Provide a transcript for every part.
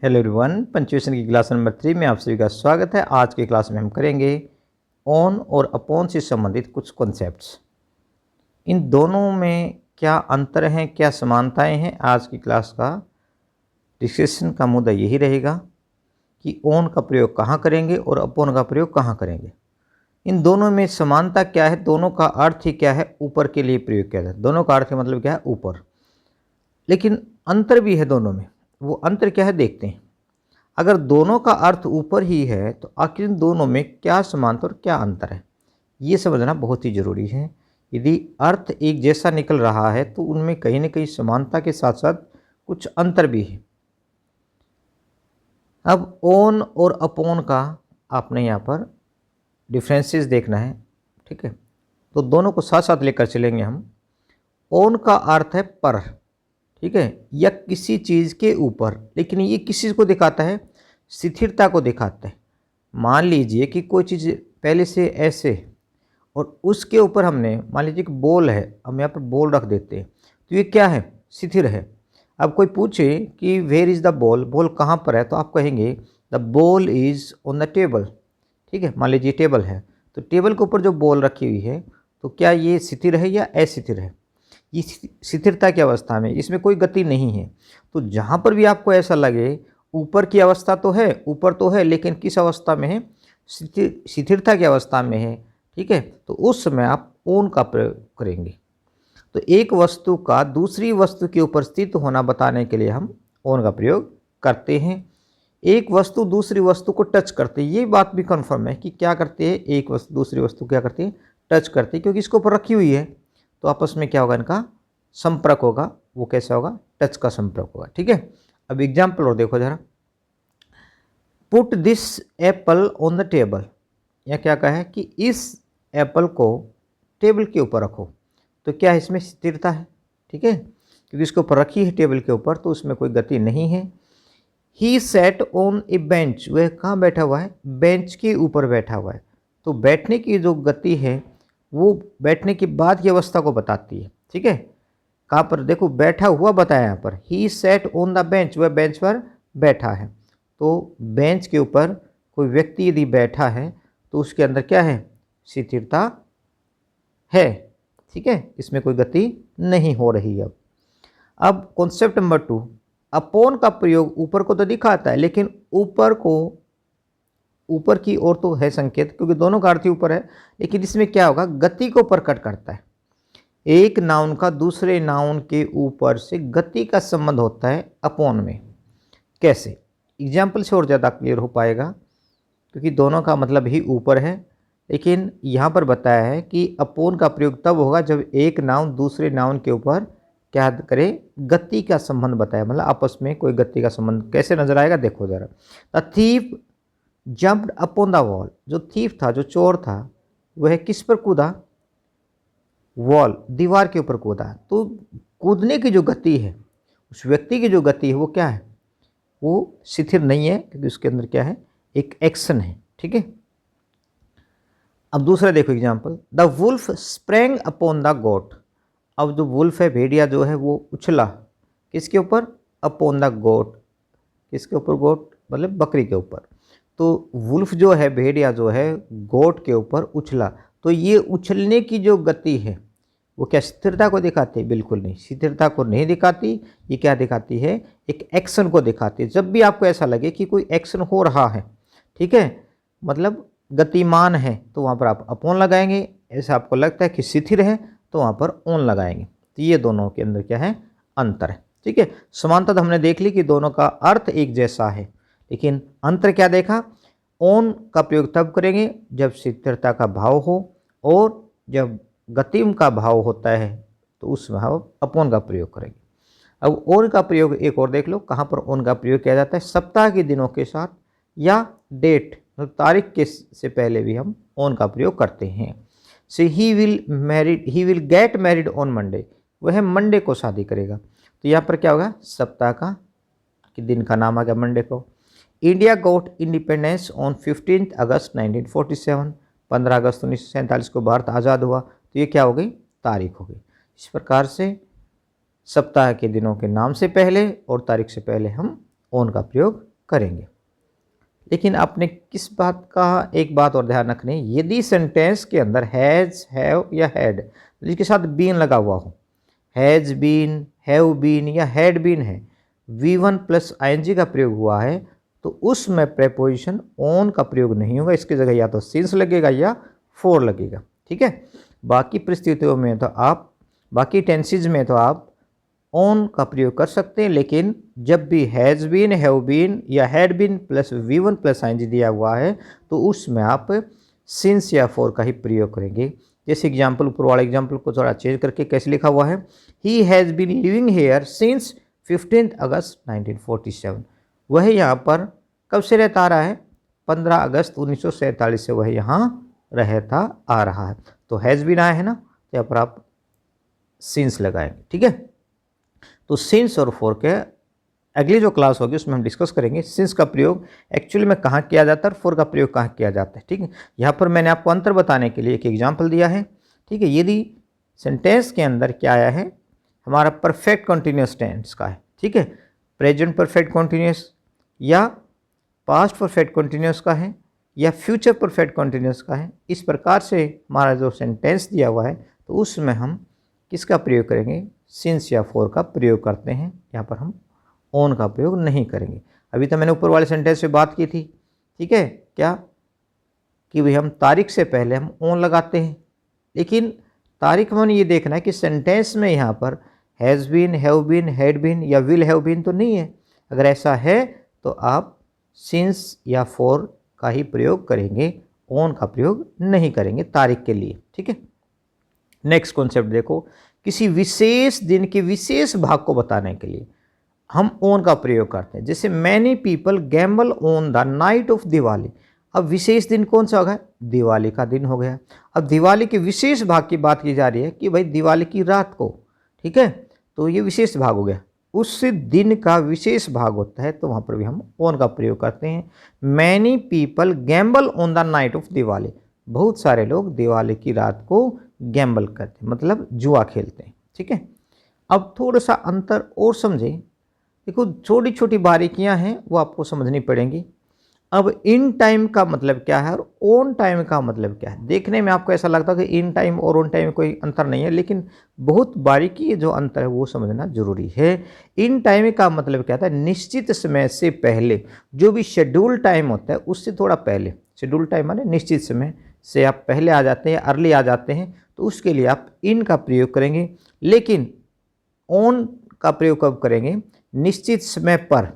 Hello everyone, punctuation की class number 3 में आप सभी का स्वागत है। आज की क्लास में हम करेंगे ऑन और अपॉन से संबंधित कुछ कॉन्सेप्ट्स। इन दोनों में क्या अंतर हैं, क्या समानताएं हैं, आज की क्लास का डिस्कशन का मुद्दा यही रहेगा कि ऑन का प्रयोग कहाँ करेंगे और अपॉन का प्रयोग कहाँ करेंगे। इन दोनों में समानता क्या है, दोनों का अर्थ ही क्या है, ऊपर के लिए प्रयोग किया जाता है। दोनों का अर्थ मतलब क्या है, ऊपर। लेकिन अंतर भी है दोनों में। वो अंतर क्या है देखते हैं। अगर दोनों का अर्थ ऊपर ही है तो आखिर इन दोनों में क्या समानता और क्या अंतर है, ये समझना बहुत ही ज़रूरी है। यदि अर्थ एक जैसा निकल रहा है तो उनमें कहीं ना कहीं समानता के साथ साथ कुछ अंतर भी है। अब ऑन और अपॉन का आपने यहाँ पर डिफरेंसेस देखना है, ठीक है। तो दोनों को साथ साथ लेकर चलेंगे हम। ऑन का अर्थ है पर, ठीक है, या किसी चीज़ के ऊपर, लेकिन ये किस चीज़ को दिखाता है, स्थिरता को दिखाता है। मान लीजिए कि कोई चीज़ पहले से ऐसे और उसके ऊपर हमने मान लीजिए कि बॉल है, हम यहाँ पर बॉल रख देते हैं तो ये क्या है, स्थिर है। अब कोई पूछे कि where is the ball, ball कहाँ पर है, तो आप कहेंगे the ball is on the table, ठीक है। मान लीजिए टेबल है तो टेबल के ऊपर जो बॉल रखी हुई है तो क्या ये स्थिर है या अस्थिर है, ये स्थिरता की अवस्था में, इसमें कोई गति नहीं है। तो जहाँ पर भी आपको ऐसा लगे ऊपर की अवस्था तो है, ऊपर तो है, लेकिन किस अवस्था में है, स्थिरता की अवस्था में है, ठीक है। तो उस समय आप ऑन का प्रयोग करेंगे। तो एक वस्तु का दूसरी वस्तु के ऊपर स्थित होना बताने के लिए हम ऑन का प्रयोग करते हैं। एक वस्तु दूसरी वस्तु को टच करते हैं, ये बात भी कन्फर्म है कि क्या करते हैं, एक वस्तु दूसरी वस्तु क्या करती है, टच करती है, क्योंकि इसके ऊपर रखी हुई है तो आपस में क्या होगा, इनका संपर्क होगा। वो कैसा होगा, टच का संपर्क होगा, ठीक है। अब एग्जाम्पल और देखो जरा। Put this Apple on the table, या क्या कहा है कि इस एप्पल को टेबल के ऊपर रखो, तो क्या है, इसमें स्थिरता है, ठीक है, क्योंकि इसके ऊपर रखी है टेबल के ऊपर तो उसमें कोई गति नहीं है। ही सेट ऑन ए बेंच, वह कहाँ बैठा हुआ है, बेंच के ऊपर बैठा हुआ है। तो बैठने की जो गति है वो बैठने के बाद की अवस्था को बताती है, ठीक है। कहाँ पर देखो, बैठा हुआ बताया यहाँ पर, ही सेट ऑन द बेंच, वह बेंच पर बैठा है। तो बेंच के ऊपर कोई व्यक्ति यदि बैठा है तो उसके अंदर क्या है, स्थिरता है, ठीक है, इसमें कोई गति नहीं हो रही है। अब कॉन्सेप्ट नंबर 2, अपॉन का प्रयोग ऊपर को तो दिखाता है, लेकिन ऊपर को, ऊपर की ओर तो है संकेत, क्योंकि दोनों का अर्थ ही ऊपर है, लेकिन इसमें क्या होगा, गति को प्रकट करता है। एक नाउन का दूसरे नाउन के ऊपर से गति का संबंध होता है अपॉन में। कैसे, एग्जाम्पल से और ज़्यादा क्लियर हो पाएगा, क्योंकि दोनों का मतलब ही ऊपर है। लेकिन यहाँ पर बताया है कि अपॉन का प्रयोग तब होगा जब एक नाउन दूसरे नाउन के ऊपर क्या करे, गति का संबंध बताया, मतलब आपस में कोई गति का संबंध। कैसे नजर आएगा देखो जरा। The thief jumped upon the wall, जो थीफ था, जो चोर था, वह किस पर कूदा, वॉल, दीवार के ऊपर कूदा। तो कूदने की जो गति है, उस व्यक्ति की जो गति है वो क्या है, वो स्थिर नहीं है, क्योंकि उसके अंदर क्या है, एक एक्शन है, ठीक है। अब दूसरा देखो example, the wolf sprang upon the goat. अब जो वुल्फ है, भेड़िया जो है, वो उछला किसके ऊपर, अपॉन द गोट, किसके ऊपर, गोट मतलब बकरी के ऊपर। तो वुल्फ जो है, भेड़िया जो है, गोट के ऊपर उछला। तो ये उछलने की जो गति है वो क्या स्थिरता को दिखाती है, बिल्कुल नहीं, स्थिरता को नहीं दिखाती। ये क्या दिखाती है, एक एक्शन को दिखाती है। जब भी आपको ऐसा लगे कि कोई एक्शन हो रहा है, ठीक है, मतलब गतिमान है, तो वहाँ पर आप अपॉन लगाएंगे। ऐसा आपको लगता है कि स्थिर है तो वहाँ पर ऑन लगाएंगे। तो ये दोनों के अंदर क्या है, अंतर है, ठीक है। समानता तो हमने देख ली कि दोनों का अर्थ एक जैसा है, लेकिन अंतर क्या देखा, ऑन का प्रयोग तब करेंगे जब स्थिरता का भाव हो, और जब गति का भाव होता है तो उस भाव अपॉन का प्रयोग करेंगे। अब ऑन का प्रयोग एक और देख लो, कहाँ पर ऑन का प्रयोग किया जाता है, सप्ताह के दिनों के साथ या डेट मतलब तारीख के से पहले भी हम ऑन का प्रयोग करते हैं। से he will get married on Monday, वह मंडे को शादी करेगा। तो यहाँ पर क्या होगा, सप्ताह का कि दिन का नाम आ गया मंडे को। India got independence on 15 August 1947, 15 August 1947 को भारत आज़ाद हुआ। तो ये क्या हो गई, तारीख हो गई। इस प्रकार से सप्ताह के दिनों के नाम से पहले और तारीख से पहले हम ऑन का प्रयोग करेंगे। लेकिन आपने किस बात का एक बात और ध्यान रखनी, यदि सेंटेंस के अंदर हैज़, हैव या हैड जिसके साथ बीन लगा हुआ हो, हैज़ बीन, हैव बीन या हैड बीन है, V1 प्लस आईएनजी का प्रयोग हुआ है, तो उसमें प्रेपोजिशन ऑन का प्रयोग नहीं होगा। इसकी जगह या तो सिंस लगेगा या फॉर लगेगा। ठीक है, बाकी परिस्थितियों में तो आप, बाकी टेंसेज में तो आप ऑन का प्रयोग कर सकते हैं, लेकिन जब भी हैज़ बीन, हैव बीन या had been plus V1 plus ING दिया हुआ है तो उसमें आप सिंस या फॉर का ही प्रयोग करेंगे। जैसे एग्जाम्पल, ऊपर वाले एग्जाम्पल को थोड़ा चेंज करके कैसे लिखा हुआ है, he has been living here since 15 August 1947। वह यहाँ पर कब से रहता आ रहा है, 15 अगस्त 1947 से वह यहाँ रहता आ रहा है। तो हैज़ बीन आया है ना, यहाँ पर आप सिंस लगाएंगे। ठीक है, तो सिंस और फॉर के अगली जो क्लास होगी उसमें हम डिस्कस करेंगे सिंस का प्रयोग एक्चुअली में कहाँ किया जाता है और फॉर का प्रयोग कहाँ किया जाता है। ठीक है, यहाँ पर मैंने आपको अंतर बताने के लिए एक एग्जाम्पल दिया है। ठीक है, यदि सेंटेंस के अंदर क्या आया है, हमारा परफेक्ट कंटिन्यूस टेंस का है, ठीक है, प्रेजेंट परफेक्ट कंटिन्यूस या पास्ट परफेक्ट कंटिन्यूस का है या फ्यूचर परफेक्ट कंटिन्यूस का है, इस प्रकार से हमारा जो सेंटेंस दिया हुआ है तो उसमें हम किसका प्रयोग करेंगे, सिंस या फॉर का प्रयोग करते हैं। यहाँ पर हम ऑन का प्रयोग नहीं करेंगे। अभी तो मैंने ऊपर वाले सेंटेंस से बात की थी, ठीक है, क्या कि भाई हम तारीख से पहले हम ऑन लगाते हैं, लेकिन तारीख में ये देखना है कि सेंटेंस में यहाँ पर has been, have been, had been या विल हैव बीन तो नहीं है। अगर ऐसा है तो आप सिंस या फॉर का ही प्रयोग करेंगे, ऑन का प्रयोग नहीं करेंगे तारीख के लिए। ठीक है, नेक्स्ट कॉन्सेप्ट देखो, किसी विशेष दिन के विशेष भाग को बताने के लिए हम ऑन का प्रयोग करते हैं। जैसे many people Gamble on the night of Diwali. अब विशेष दिन कौन सा होगा, दिवाली का दिन हो गया। अब दिवाली के विशेष भाग की बात की जा रही है कि भाई दिवाली की रात को, ठीक है, तो ये विशेष भाग हो गया, उस दिन का विशेष भाग होता है, तो वहाँ पर भी हम ऑन का प्रयोग करते हैं। Many people Gamble on the night of Diwali. बहुत सारे लोग दिवाली की रात को गैम्बल करते हैं, मतलब जुआ खेलते हैं। ठीक है, अब थोड़ा सा अंतर और समझें। देखो, छोटी छोटी बारीकियां हैं वो आपको समझनी पड़ेंगी। अब इन टाइम का मतलब क्या है और ऑन टाइम का मतलब क्या है। देखने में आपको ऐसा लगता है कि इन टाइम और ऑन टाइम में कोई अंतर नहीं है, लेकिन बहुत बारीकी जो अंतर है वो समझना जरूरी है। इन टाइम का मतलब क्या था, निश्चित समय से पहले, जो भी शेड्यूल टाइम होता है उससे थोड़ा पहले। शेड्यूल टाइम माने निश्चित समय से आप पहले आ जाते हैं, अर्ली आ जाते हैं, तो उसके लिए आप इन का प्रयोग करेंगे। लेकिन ऑन का प्रयोग कब करेंगे, निश्चित समय पर,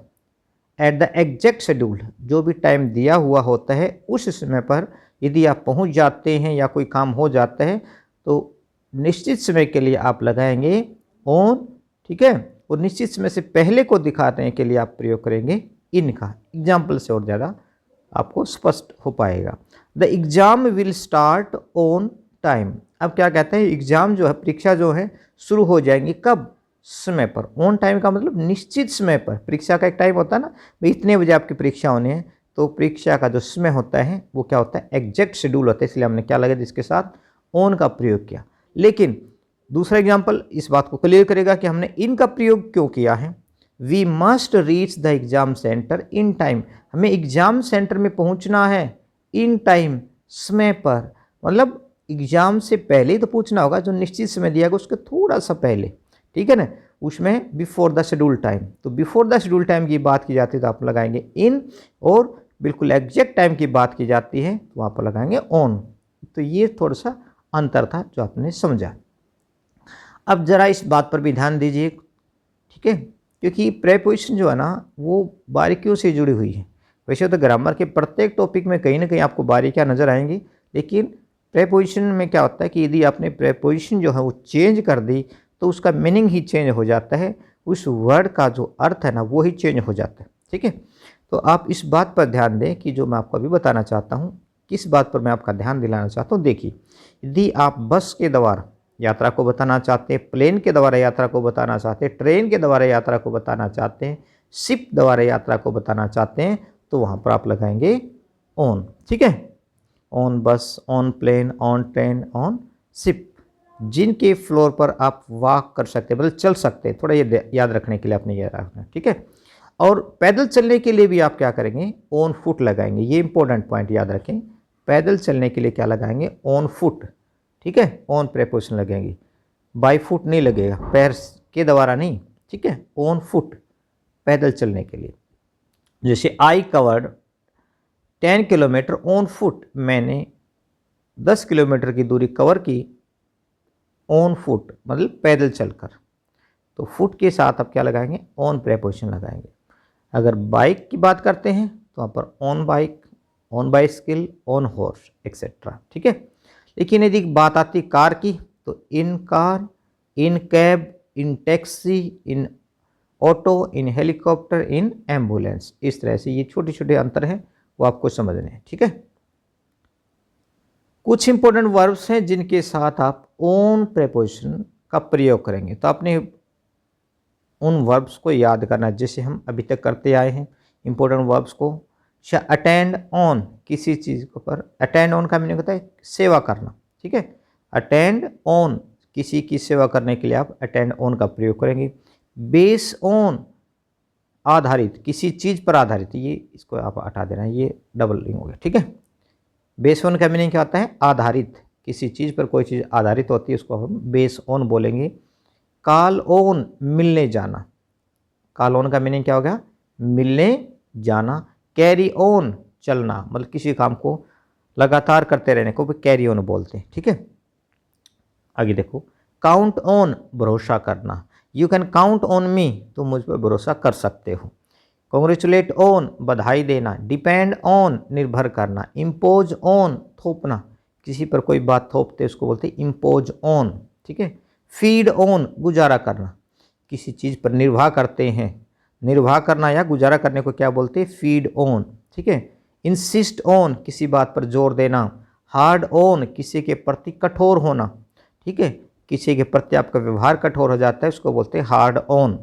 एट द एग्जैक्ट शेड्यूल, जो भी टाइम दिया हुआ होता है उस समय पर यदि आप पहुंच जाते हैं या कोई काम हो जाता है तो निश्चित समय के लिए आप लगाएंगे ऑन। ठीक है, और निश्चित समय से पहले को दिखाने के लिए आप प्रयोग करेंगे इन का। एग्जाम्पल से और ज़्यादा आपको स्पष्ट हो पाएगा। The exam will start on time. अब क्या कहते हैं, एग्ज़ाम जो है, परीक्षा जो है शुरू हो जाएंगी कब, समय पर। ऑन टाइम का मतलब निश्चित समय पर। परीक्षा का एक टाइम होता है ना, भाई इतने बजे आपकी परीक्षा होनी है, तो परीक्षा का जो समय होता है वो क्या होता है, एग्जैक्ट शेड्यूल होता है, इसलिए हमने क्या लगा जिसके साथ ऑन का प्रयोग किया। लेकिन दूसरा एग्जाम्पल इस बात को क्लियर करेगा कि हमने इन का प्रयोग क्यों किया है। We must reach the exam centre in time. हमें एग्ज़ाम सेंटर में पहुंचना है इन टाइम, समय पर, मतलब एग्ज़ाम से पहले ही तो पूछना होगा, जो निश्चित समय दिया गया उसके थोड़ा सा पहले। ठीक है ना, उसमें बिफोर द शेड्यूल टाइम। तो बिफोर द शेड्यूल टाइम की बात की जाती है तो आप लगाएंगे इन, और बिल्कुल एग्जैक्ट टाइम की बात की जाती है तो वहाँ पर लगाएंगे ऑन। तो ये थोड़ा सा अंतर था जो आपने समझा। अब ज़रा इस बात पर भी ध्यान दीजिए, ठीक है, क्योंकि प्रेपोजिशन जो है ना वो बारीकियों से जुड़ी हुई है। वैसे तो ग्रामर के प्रत्येक टॉपिक में कहीं ना कहीं आपको बारीकियाँ नज़र आएंगी, लेकिन प्रेपोजिशन में क्या होता है कि यदि आपने प्रेपोजिशन जो है वो चेंज कर दी तो उसका मीनिंग ही चेंज हो जाता है, उस वर्ड का जो अर्थ है ना वो ही चेंज हो जाता है। ठीक है, तो आप इस बात पर ध्यान दें कि जो मैं आपको अभी बताना चाहता हूँ, किस बात पर मैं आपका ध्यान दिलाना चाहता हूँ। देखिए, यदि आप बस के द्वारा यात्रा को बताना चाहते हैं, प्लेन के द्वारा यात्रा को बताना चाहते हैं, ट्रेन के द्वारा यात्रा को बताना चाहते हैं, शिप द्वारा यात्रा को बताना चाहते हैं, तो वहाँ पर आप लगाएंगे ऑन। ठीक है, on bus, on plane, on train, on ship, जिनके फ्लोर पर आप वॉक कर सकते हैं, मतलब चल सकते हैं। थोड़ा ये याद रखने के लिए आपने ये रखना है। ठीक है, और पैदल चलने के लिए भी आप क्या करेंगे, ऑन फुट लगाएंगे। ये इंपॉर्टेंट पॉइंट याद रखें, पैदल चलने के लिए क्या लगाएंगे, ऑन फुट, ठीक है, ऑन प्रेपोजिशन लगेंगे, बाय फुट नहीं लगेगा, पैर के द्वारा नहीं, ठीक है, ऑन फुट पैदल चलने के लिए। जैसे I covered 10 kilometre on foot, मैंने 10 किलोमीटर की दूरी कवर की ऑन फुट मतलब पैदल चलकर। तो फुट के साथ आप क्या लगाएंगे, ऑन प्रेपोजिशन लगाएंगे। अगर बाइक की बात करते हैं तो वहाँ पर on bike, on bicycle, on horse etcetera, ठीक है। लेकिन यदि बात आती कार की तो इन कार, इन कैब, इन टैक्सी, इन ऑटो, इन हेलीकॉप्टर, इन एम्बुलेंस। इस तरह से ये छोटे छोटे अंतर हैं, वो आपको समझने हैं, ठीक है। कुछ इंपॉर्टेंट वर्ब्स हैं जिनके साथ आप ऑन प्रेपोजिशन का प्रयोग करेंगे, तो आपने उन वर्ब्स को याद करना है जैसे हम अभी तक करते आए हैं इंपॉर्टेंट वर्ब्स को। अटेंड ऑन, किसी चीज़ के ऊपर अटेंड ऑन का मीनिंग होता है सेवा करना, ठीक है। अटेंड ऑन, किसी की सेवा करने के लिए आप अटेंड ऑन का प्रयोग करेंगे। बेस ऑन, आधारित, किसी चीज़ पर आधारित, ये इसको आप हटा देना, ये डबल लिंग हो गया, ठीक है। बेस ऑन का मीनिंग क्या होता है, आधारित, किसी चीज़ पर कोई चीज़ आधारित होती है उसको हम बेस ऑन बोलेंगे। कॉल ऑन, मिलने जाना, कॉल ऑन का मीनिंग क्या हो गया, मिलने जाना। कैरी ऑन, चलना, मतलब किसी काम को लगातार करते रहने को भी कैरी ऑन बोलते हैं, ठीक है। आगे देखो, काउंट ऑन, भरोसा करना, you can count on me, तुम मुझ पर भरोसा कर सकते हो। कॉन्ग्रेचुलेट ऑन, बधाई देना। डिपेंड ऑन, निर्भर करना। इम्पोज ऑन, थोपना, किसी पर कोई बात थोपते उसको बोलते हैं इम्पोज ऑन, ठीक है। फीड ऑन, गुजारा करना, किसी चीज़ पर निर्वाह करते हैं, निर्वाह करना या गुजारा करने को क्या बोलते हैं, फीड ऑन, ठीक है। इंसिस्ट ऑन, किसी बात पर जोर देना। हार्ड ऑन, किसी के प्रति कठोर होना, ठीक है, किसी के प्रति आपका व्यवहार कठोर हो जाता है उसको बोलते हैं हार्ड ऑन।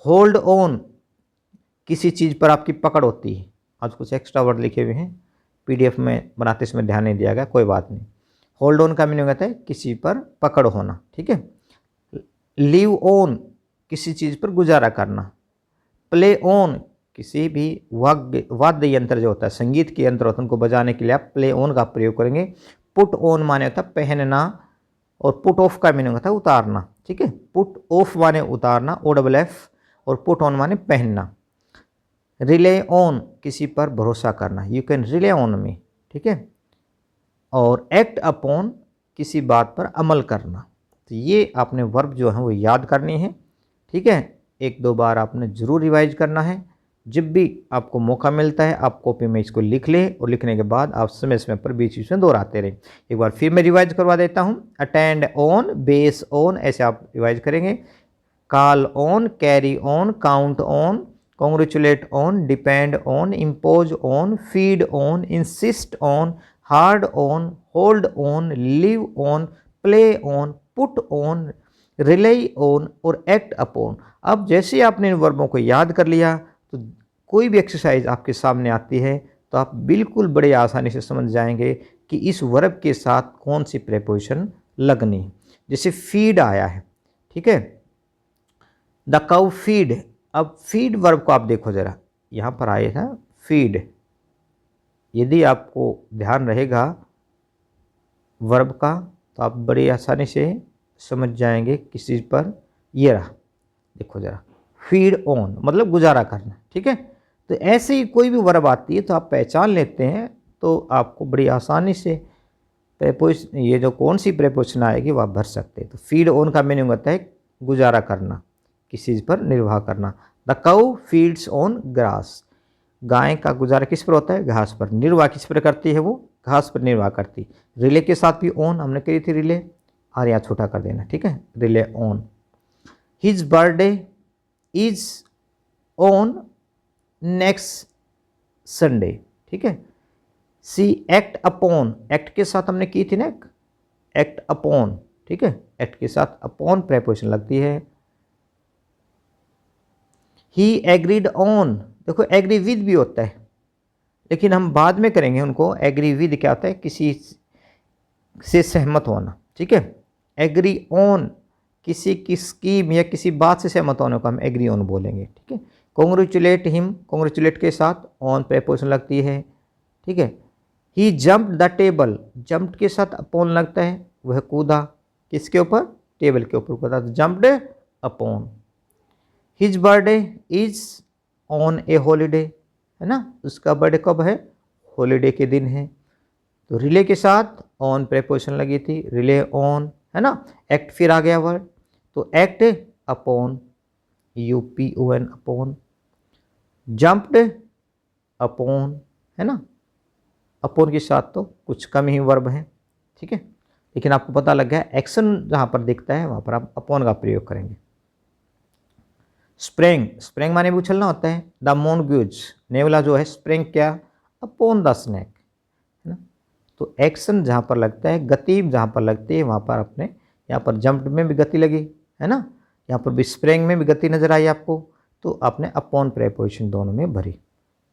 होल्ड ऑन, किसी चीज़ पर आपकी पकड़ होती है। आज कुछ एक्स्ट्रा वर्ड लिखे हुए हैं, पीडीएफ में बनाते समय ध्यान नहीं दिया गया, कोई बात नहीं। होल्ड ऑन का मीनिंग होता है किसी पर पकड़ होना, ठीक है। लिव ऑन, किसी चीज़ पर गुजारा करना। प्ले ऑन, किसी भी वाद्य यंत्र जो होता है, संगीत के यंत्र होते हैं उनको बजाने के लिए आप प्ले ऑन का प्रयोग करेंगे। पुट ऑन माने होता है पहनना, और पुट ऑफ का मीनिंग होता है उतारना, ठीक है। पुट ऑफ माने उतारना, OFF, और पुट ऑन माने पहनना। रिले ऑन, किसी पर भरोसा करना, you can relay on me, ठीक है। और एक्ट अपॉन, किसी बात पर अमल करना। तो ये आपने वर्ब जो है वो याद करनी है, ठीक है। एक दो बार आपने ज़रूर रिवाइज करना है। जब भी आपको मौका मिलता है आप कॉपी में इसको लिख लें, और लिखने के बाद आप समय समय पर बीच बीच में दोहराते रहें। एक बार फिर मैं रिवाइज करवा देता हूँ। अटेंड ऑन, बेस ऑन, ऐसे आप रिवाइज करेंगे। Call on, carry on, count on, congratulate on, depend on, impose on, feed on, insist on, hard on, hold on, live on, play on, put on, relay on और act upon. अब जैसे ही आपने इन वर्बों को याद कर लिया तो कोई भी एक्सरसाइज आपके सामने आती है तो आप बिल्कुल बड़े आसानी से समझ जाएंगे कि इस वर्ब के साथ कौन सी प्रेपोजिशन लगनी है। जैसे फीड आया है, ठीक है, द काउ फीड। अब फीड वर्ब को आप देखो जरा, यहाँ पर आया था फीड। यदि आपको ध्यान रहेगा वर्ब का तो आप बड़ी आसानी से समझ जाएंगे किस चीज़ पर। ये रहा, देखो ज़रा, फीड ऑन मतलब गुजारा करना, ठीक है। तो ऐसे ही कोई भी वर्ब आती है तो आप पहचान लेते हैं तो आपको बड़ी आसानी से प्रेपोजिशन, ये जो कौन सी प्रेपोजिशन आएगी वह भर सकते हैं। तो फीड ऑन का मीनिंग होता है गुजारा करना, किसी चीज़ पर निर्वाह करना। The cow feeds on grass, गाय का गुजारा किस पर होता है, घास पर। निर्वाह किस पर करती है, वो घास पर निर्वाह करती। रिले के साथ भी ऑन हमने कही थी, रिले, और यहाँ छोटा कर देना, ठीक है, relay on. His birthday is on next Sunday, ठीक है। सी एक्ट अपॉन, एक्ट के साथ हमने की थी ना एक्ट अपॉन, ठीक है, एक्ट के साथ अपॉन प्रेपोजिशन लगती है। ही एग्रीड ऑन, देखो एग्री विद भी होता है लेकिन हम बाद में करेंगे उनको। एग्री विद क्या होता है, किसी से सहमत होना, ठीक है। एग्री ऑन, किसी की स्कीम या किसी बात से सहमत होने को हम एग्री ऑन बोलेंगे, ठीक है। कॉन्ग्रेचुलेट हिम, कॉन्ग्रेचुलेट के साथ ऑन प्रेपोजिशन लगती है, ठीक है। ही जंप्ड द टेबल, जंप्ड के साथ अपॉन लगता है, वह कूदा, किसके ऊपर, टेबल के ऊपर कूदा, तो jumped upon. His birthday is on A holiday, है ना, उसका बर्थडे कब है, हॉलीडे के दिन है, तो रिले के साथ ऑन प्रेपोजिशन लगी थी, रिले ऑन, है ना। एक्ट फिर आ गया वर्ड, तो act upon, UPON upon, jumped upon, है ना, अपॉन के साथ तो कुछ कम ही वर्ब हैं, ठीक है, लेकिन आपको पता लग गया एक्शन जहाँ पर दिखता है वहाँ पर आप अपॉन का प्रयोग करेंगे। स्प्रिंग, स्प्रिंग माने भी उछलना होता है। द मोनगूज, नेवला जो है, स्प्रिंग क्या, अपॉन द स्नैक, है ना। तो एक्शन जहाँ पर लगता है, गति जहाँ पर लगती है वहाँ पर अपने, यहाँ पर जंप में भी गति लगी, है ना, यहाँ पर भी स्प्रिंग में भी गति नजर आई आपको, तो आपने अपॉन प्रेपोजिशन दोनों में भरी,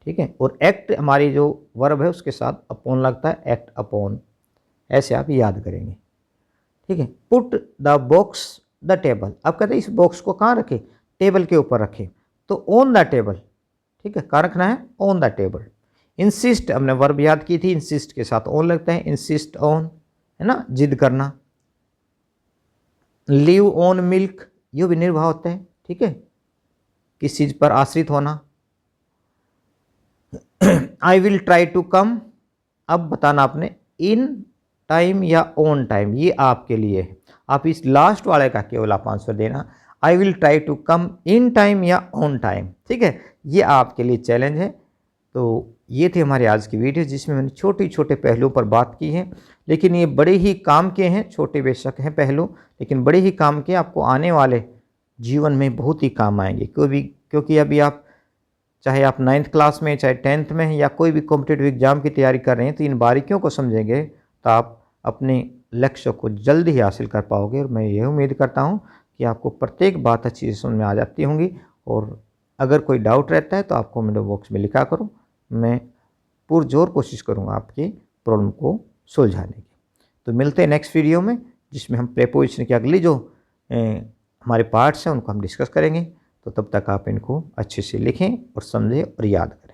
ठीक है। और एक्ट हमारी जो वर्ब है उसके साथ अपॉन लगता है, एक्ट अपॉन, ऐसे आप याद करेंगे, ठीक है। Put the box the table, अब कहते हैं इस बॉक्स को कहाँ रखे, टेबल के ऊपर रखे, तो ऑन द टेबल, ठीक है, कहाँ रखना है, ऑन द टेबल। इंसिस्ट, हमने वर्ब याद की थी, इंसिस्ट के साथ ऑन लगता है, इंसिस्ट ऑन, है ना, जिद करना। लिव ऑन मिल्क, ये भी निर्भर होता है, ठीक है, किस चीज पर आश्रित होना। I will try to come, अब बताना आपने इन टाइम या ऑन टाइम, ये आपके लिए है, आप इस लास्ट वाले का केवल आप आंसर देना, I will try to come in time या ऑन टाइम, ठीक है, ये आपके लिए चैलेंज है। तो ये थे हमारे आज की वीडियो जिसमें मैंने छोटे छोटे पहलुओं पर बात की है, लेकिन ये बड़े ही काम के हैं, छोटे बेशक हैं पहलू, लेकिन बड़े ही काम के, आपको आने वाले जीवन में बहुत ही काम आएंगे। क्योंकि अभी आप, चाहे आप 9th क्लास में, चाहे 10th में, या कोई भी कॉम्पिटिटिव एग्जाम की तैयारी कर रहे हैं, तो इन बारीकियों को समझेंगे तो आप अपने लक्ष्य को जल्द ही हासिल कर पाओगे। और मैं यह उम्मीद करता हूँ कि आपको प्रत्येक बात अच्छी से समझ में आ जाती होंगी। और अगर कोई डाउट रहता है तो आप कमेंट बॉक्स में लिखा करो, मैं पुरजोर कोशिश करूँगा आपकी प्रॉब्लम को सुलझाने की। तो मिलते हैं नेक्स्ट वीडियो में, जिसमें हम प्रेपोजिशन की अगली जो हमारे पार्ट्स हैं उनको हम डिस्कस करेंगे। तो तब तक आप इनको अच्छे से लिखें और समझें और याद करें।